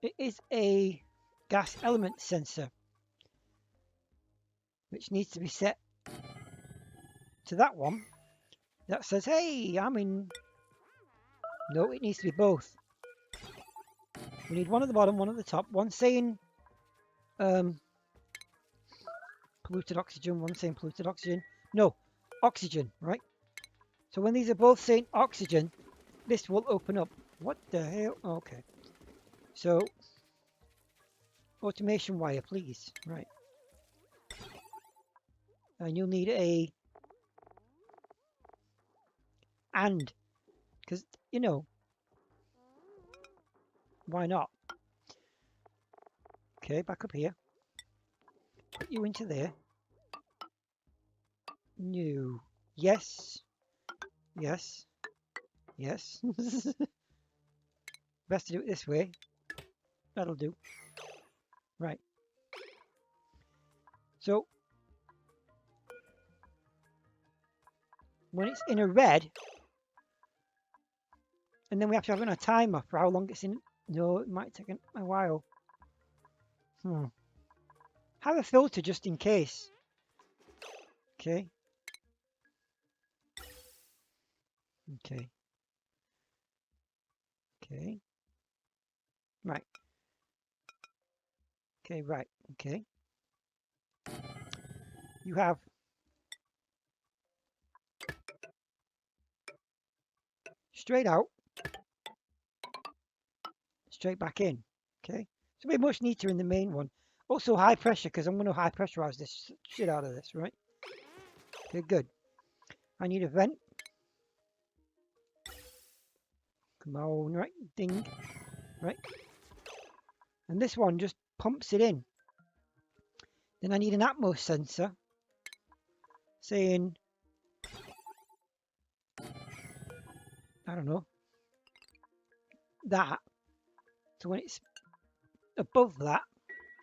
It is a gas element sensor, which needs to be set to that one that says, hey, I'm in. No, it needs to be both. We need one at the bottom, one at the top, one saying polluted oxygen, one saying polluted oxygen. No, oxygen, right? So when these are both saying oxygen, this will open up. What the hell? Okay. So, automation wire, please. Right. And you'll need a and, because, you know, why not? Okay, back up here. Put you into there. No. Yes. Yes. Yes. Best to do it this way. That'll do. Right. So, when it's in a red, and then we have to have a timer for how long it's in. No, it might take a while. Have a filter just in case. Okay. Okay. Okay. Right. Okay, right. Okay. You have straight out, straight back in. Okay. So we're much neater in the main one. Also high pressure, because I'm going to high pressurize this shit out of this, right? Okay, good. I need a vent. Come on, right? Ding. Right. And this one just pumps it in. Then I need an Atmos sensor saying, I don't know, that. So when it's above that,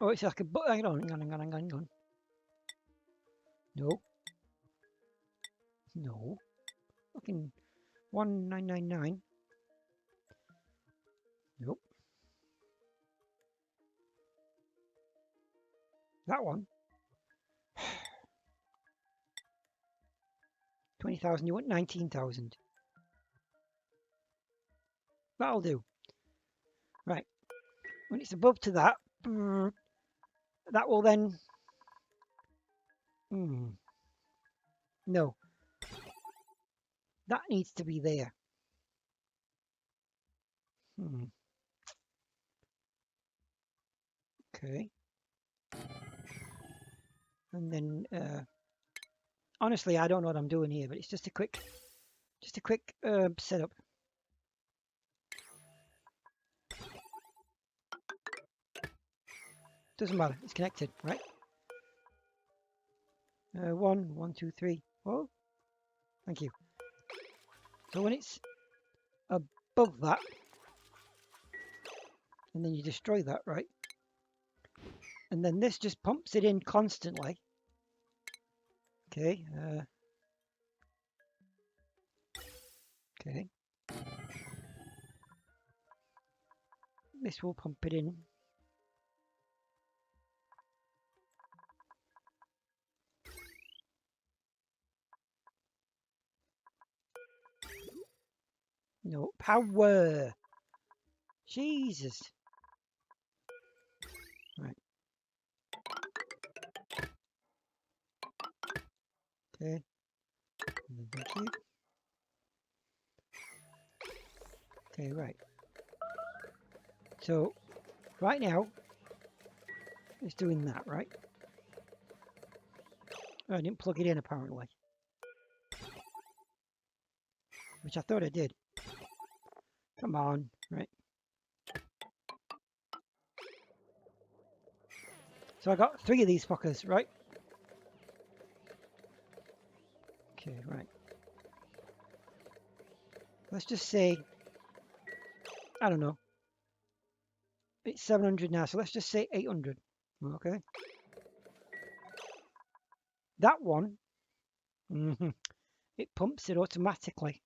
oh, it's like a, hang on. No. No. Fucking 1999. Nope. That one. 20,000. You want 19,000. That'll do. Right. When it's above to that, that will then. No. That needs to be there. Okay. And then, honestly, I don't know what I'm doing here, but it's just a quick setup. Doesn't matter. It's connected, right? 1, 2, 3. Oh, thank you. So when it's above that, and then you destroy that, right? And then this just pumps it in constantly. Okay. Okay. This will pump it in. No power. Jesus. Right. Okay. Thank you. Okay, right. So, right now, it's doing that, right? Oh, I didn't plug it in, apparently. Which I thought I did. Come on, right? So I got 3 of these fuckers, right? Okay, right. Let's just say, I don't know. It's 700 now, so let's just say 800. Okay. That one, it pumps it automatically.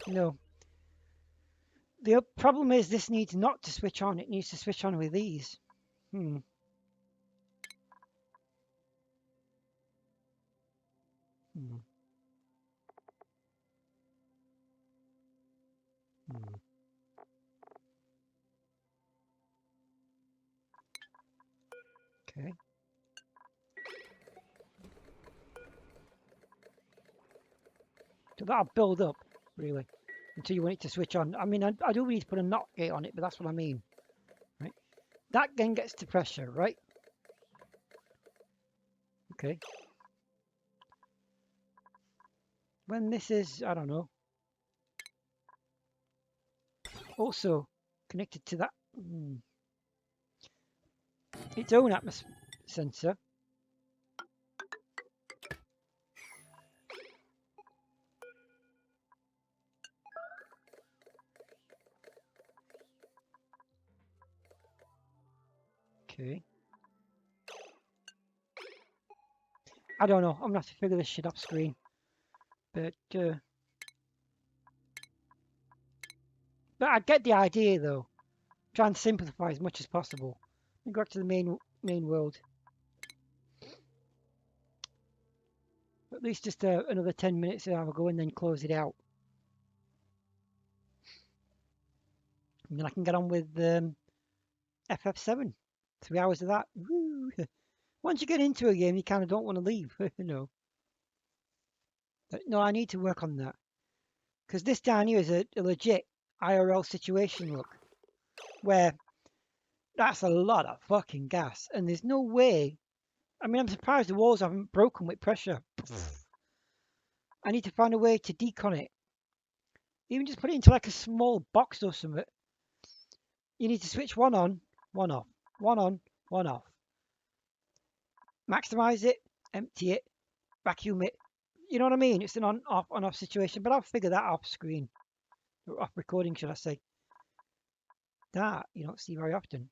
No. The problem is this needs not to switch on. It needs to switch on with these. Hmm. Hmm. Hmm. Okay. So that'll build up, really, until you want it to switch on. I mean, I do need to put a NOT gate on it, but that's what I mean. Right? That then gets to pressure, right? Okay. When this is, I don't know, also connected to that its own atmosphere sensor. Okay. I don't know. I'm gonna have to figure this shit off screen. But I get the idea though. Trying to simplify as much as possible. We got to the main world. At least just another 10 minutes to have a go and then close it out. And then I can get on with FF7. 3 hours of that. Woo. Once you get into a game, you kind of don't want to leave, you know. But no, I need to work on that. Because this down here is a legit IRL situation, look. Where that's a lot of fucking gas. And there's no way. I mean, I'm surprised the walls haven't broken with pressure. I need to find a way to decon it. Even just put it into like a small box or something. You need to switch one on, one off. One on, one off. Maximize it, empty it, vacuum it. You know what I mean? It's an on-off situation, but I'll figure that off screen. Or off recording, should I say. That you don't see very often.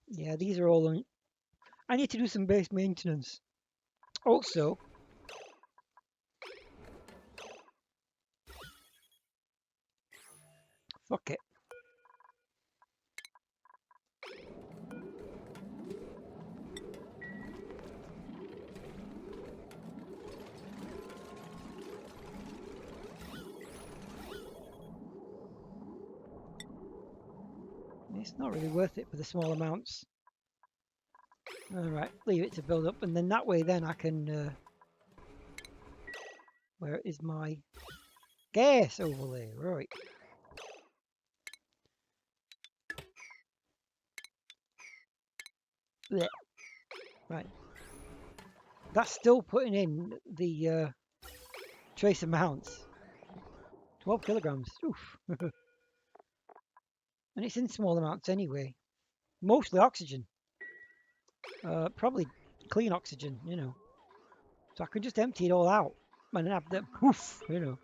Yeah, these are all on. I need to do some base maintenance. Also, fuck it. It's not really worth it for the small amounts. Alright, leave it to build up, and then that way then I can... where is my gas overlay? Right. Blech. Right. That's still putting in the trace amounts. 12 kilograms. Oof. And it's in small amounts anyway. Mostly oxygen. Probably clean oxygen, you know. So I could just empty it all out and have the poof, you know.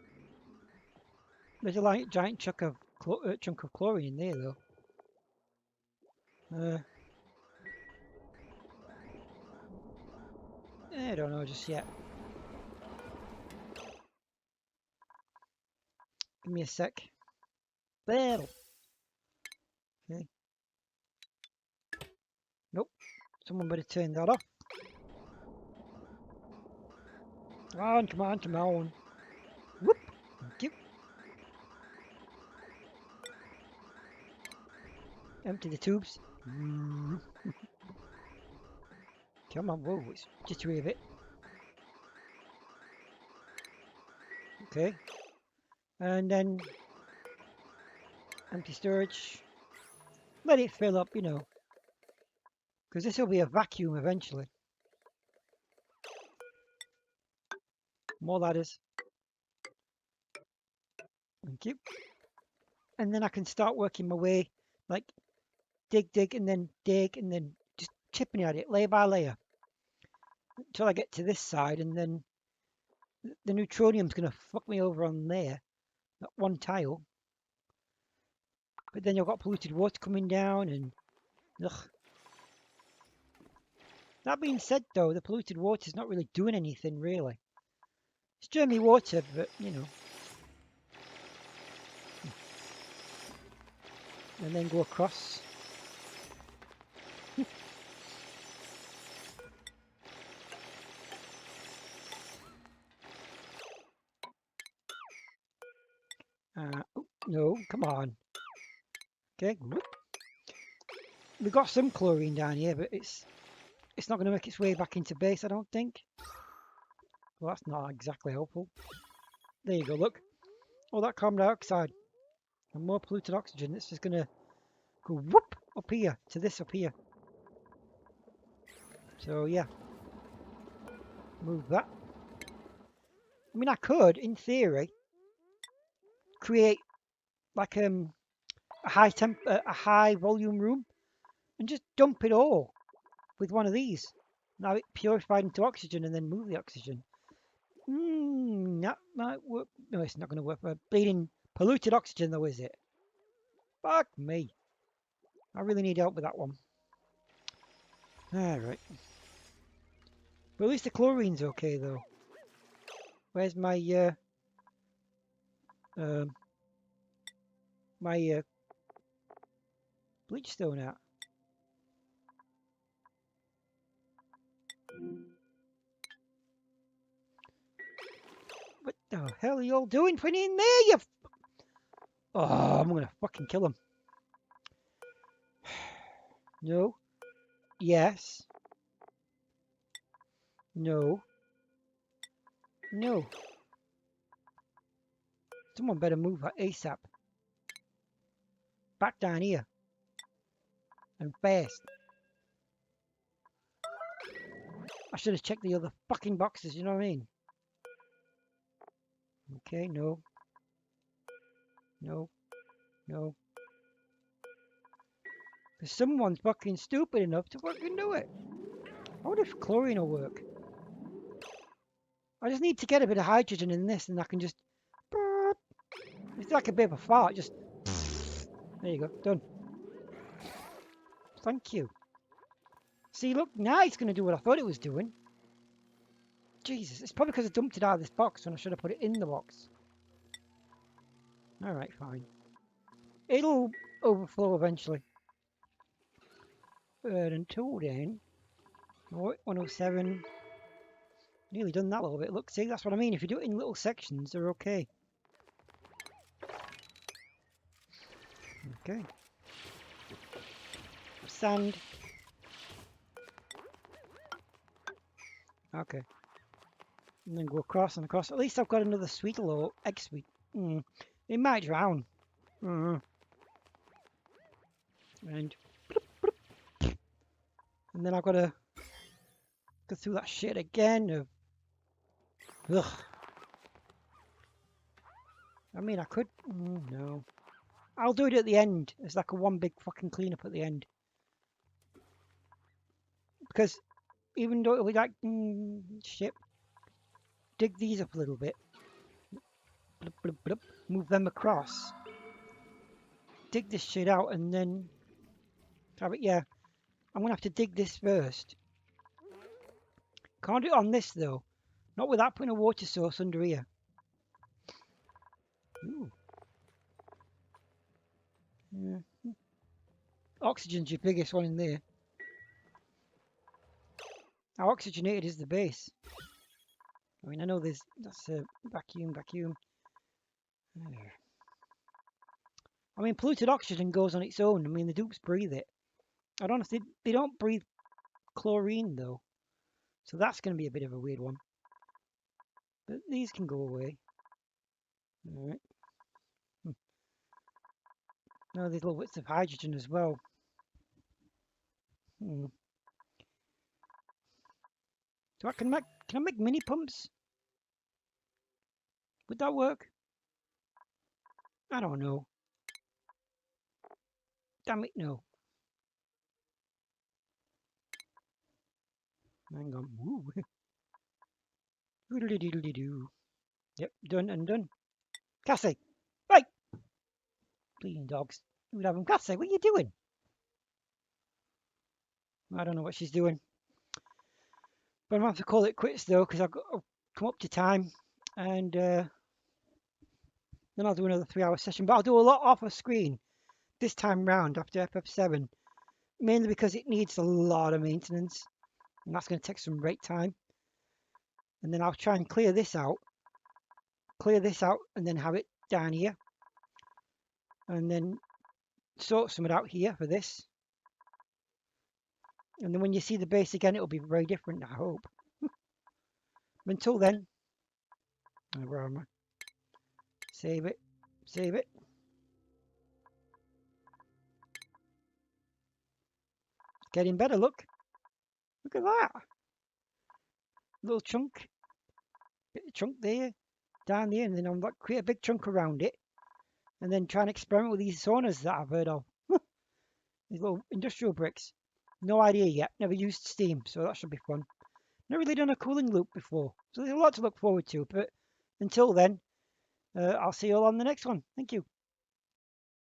There's a like giant chunk of chlorine in there though. I don't know just yet. Give me a sec. There. Okay. Nope. Someone better turn that off. Come on, come on, come on. Whoop. Thank you. Empty the tubes. Come on, whoa, it's jittery a bit. Okay. And then empty storage. Let it fill up, you know. Because this will be a vacuum eventually. More ladders. Thank you. And then I can start working my way, like dig, and then just chipping at it layer by layer until I get to this side, and then the neutronium's going to fuck me over on there, that one tile. But then you've got polluted water coming down, and ugh. That being said, though, the polluted water is not really doing anything, really. It's germy water, but, you know. And then go across. Oh, no, come on. Okay, whoop. We've got some chlorine down here, but it's not going to make its way back into base, I don't think. Well, that's not exactly helpful. There you go, look. All that carbon dioxide and more polluted oxygen. It's just going to go whoop up here to this up here. So, yeah. Move that. I mean, I could, in theory, create like a high volume room and just dump it all with one of these. Now it purified into oxygen and then move the oxygen. That might work. No, it's not going to work. Bleeding polluted oxygen, though, is it? Fuck me. I really need help with that one. Alright. But at least the chlorine's okay, though. Where's my, bleach stone at? What the hell are you all doing putting in there, you... Oh, I'm gonna fucking kill him. No. Yes. No. No. Someone better move that ASAP. Back down here. And fast. I should have checked the other fucking boxes, you know what I mean? Okay, no. No. No. Because someone's fucking stupid enough to fucking do it. I wonder if chlorine will work. I just need to get a bit of hydrogen in this and I can just... It's like a bit of a fart, just... There you go, done. Thank you. See, look, now it's going to do what I thought it was doing. Jesus, it's probably because I dumped it out of this box when I should have put it in the box. Alright, fine. It'll overflow eventually. But until then... 107... Nearly done that a little bit. Look, see, that's what I mean. If you do it in little sections, they're okay. Okay. Sand. Okay. And then go across and across. At least I've got another sweet little egg sweet. It might drown. And then I've got to go through that shit again. Ugh. I mean, I could... no. I'll do it at the end. It's like a one big fucking cleanup at the end. Because even though we like... shit. Dig these up a little bit. Blup, blup, blup. Move them across. Dig this shit out and then... Yeah. I'm going to have to dig this first. Can't do it on this though. Not without putting a water source under here. Ooh. Oxygen's your biggest one in there. How oxygenated is the base? I mean, I know that's a vacuum. I mean, polluted oxygen goes on its own. I mean, the dupes breathe it. I don't know if they don't breathe chlorine though. So that's going to be a bit of a weird one. But these can go away. Alright. No, there's little bits of hydrogen as well. So can I make mini pumps? Would that work? I don't know. Damn it, no. Hang on. Woo. Doodly-doodly-doo. Yep, done and done. Cassie! Right! Bleeding dogs. We'd have them. Cassie, what are you doing? I don't know what she's doing. But I'm going to have to call it quits though, because I've come up to time, and then I'll do another 3-hour session. But I'll do a lot off of screen this time round after FF7, mainly because it needs a lot of maintenance, and that's going to take some rate time. And then I'll try and clear this out, and then have it down here, and then sort some out here for this. And then when you see the base again, it'll be very different, I hope. But until then, where am I? Save it, save it. Getting better, look. Look at that. Little chunk. Bit of chunk there, down there, and then I'll create a big chunk around it. And then try and experiment with these saunas that I've heard of. These little industrial bricks. No idea yet. Never used Steam, so that should be fun. Never really done a cooling loop before. So there's a lot to look forward to. But until then, I'll see you all on the next one. Thank you.